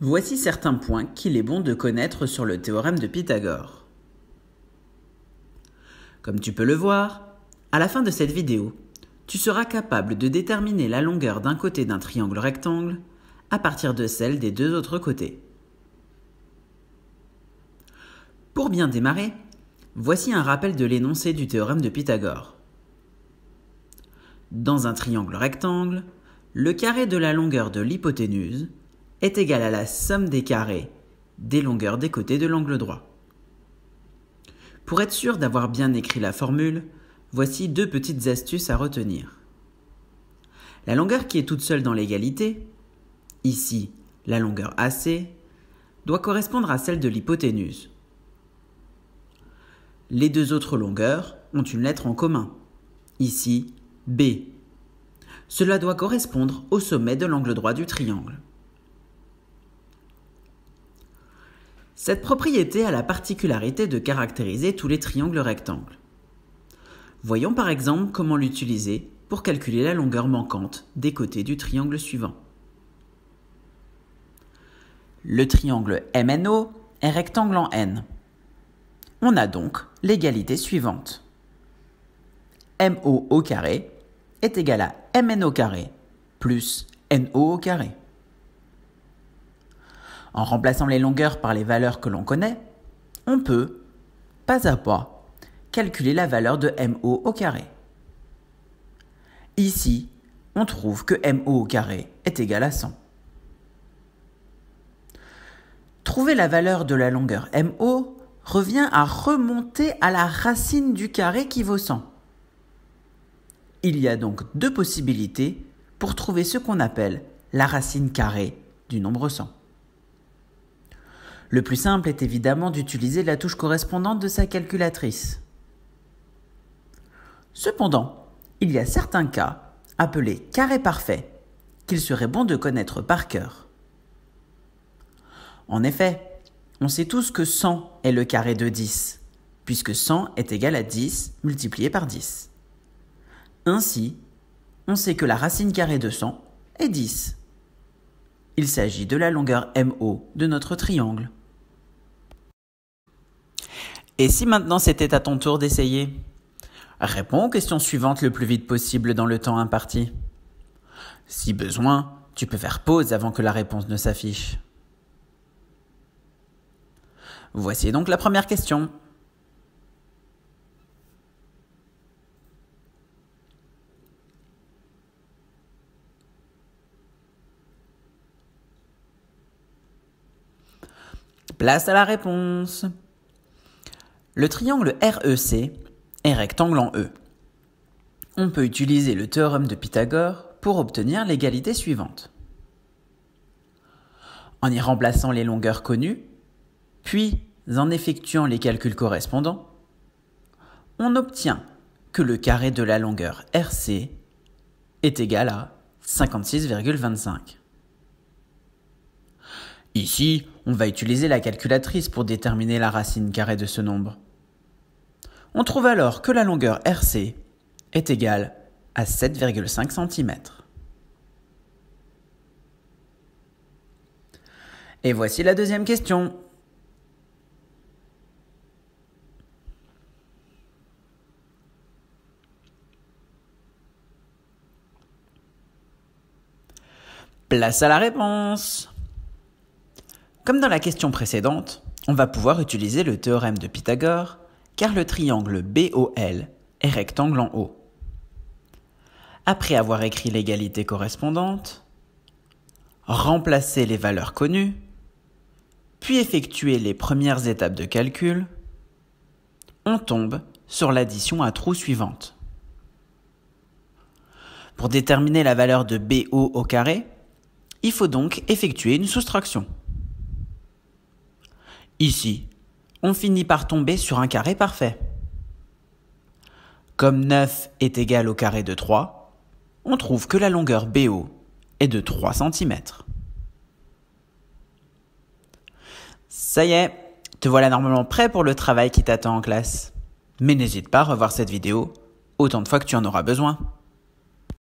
Voici certains points qu'il est bon de connaître sur le théorème de Pythagore. Comme tu peux le voir, à la fin de cette vidéo, tu seras capable de déterminer la longueur d'un côté d'un triangle rectangle à partir de celle des deux autres côtés. Pour bien démarrer, voici un rappel de l'énoncé du théorème de Pythagore. Dans un triangle rectangle, le carré de la longueur de l'hypoténuse est égal à la somme des carrés des longueurs des côtés de l'angle droit. Pour être sûr d'avoir bien écrit la formule, voici deux petites astuces à retenir. La longueur qui est toute seule dans l'égalité, ici la longueur AC, doit correspondre à celle de l'hypoténuse. Les deux autres longueurs ont une lettre en commun, ici B. Cela doit correspondre au sommet de l'angle droit du triangle. Cette propriété a la particularité de caractériser tous les triangles rectangles. Voyons par exemple comment l'utiliser pour calculer la longueur manquante des côtés du triangle suivant. Le triangle MNO est rectangle en N. On a donc l'égalité suivante. MO au carré est égal à MN au carré plus NO au carré. En remplaçant les longueurs par les valeurs que l'on connaît, on peut, pas à pas, calculer la valeur de MO au carré. Ici, on trouve que MO au carré est égal à 100. Trouver la valeur de la longueur MO revient à remonter à la racine du carré qui vaut 100. Il y a donc deux possibilités pour trouver ce qu'on appelle la racine carrée du nombre 100. Le plus simple est évidemment d'utiliser la touche correspondante de sa calculatrice. Cependant, il y a certains cas, appelés carrés parfaits, qu'il serait bon de connaître par cœur. En effet, on sait tous que 100 est le carré de 10, puisque 100 est égal à 10 multiplié par 10. Ainsi, on sait que la racine carrée de 100 est 10. Il s'agit de la longueur MO de notre triangle. Et si maintenant c'était à ton tour d'essayer? Réponds aux questions suivantes le plus vite possible dans le temps imparti. Si besoin, tu peux faire pause avant que la réponse ne s'affiche. Voici donc la première question. Place à la réponse. Le triangle REC est rectangle en E. On peut utiliser le théorème de Pythagore pour obtenir l'égalité suivante. En y remplaçant les longueurs connues, puis en effectuant les calculs correspondants, on obtient que le carré de la longueur RC est égal à 56,25. Ici, on va utiliser la calculatrice pour déterminer la racine carrée de ce nombre. On trouve alors que la longueur RC est égale à 7,5 cm. Et voici la deuxième question. Place à la réponse. Comme dans la question précédente, on va pouvoir utiliser le théorème de Pythagore car le triangle BOL est rectangle en haut. Après avoir écrit l'égalité correspondante, remplacer les valeurs connues, puis effectuer les premières étapes de calcul, on tombe sur l'addition à trous suivante. Pour déterminer la valeur de BO au carré, il faut donc effectuer une soustraction. Ici, on finit par tomber sur un carré parfait. Comme 9 est égal au carré de 3, on trouve que la longueur BO est de 3 cm. Ça y est, te voilà normalement prêt pour le travail qui t'attend en classe. Mais n'hésite pas à revoir cette vidéo autant de fois que tu en auras besoin.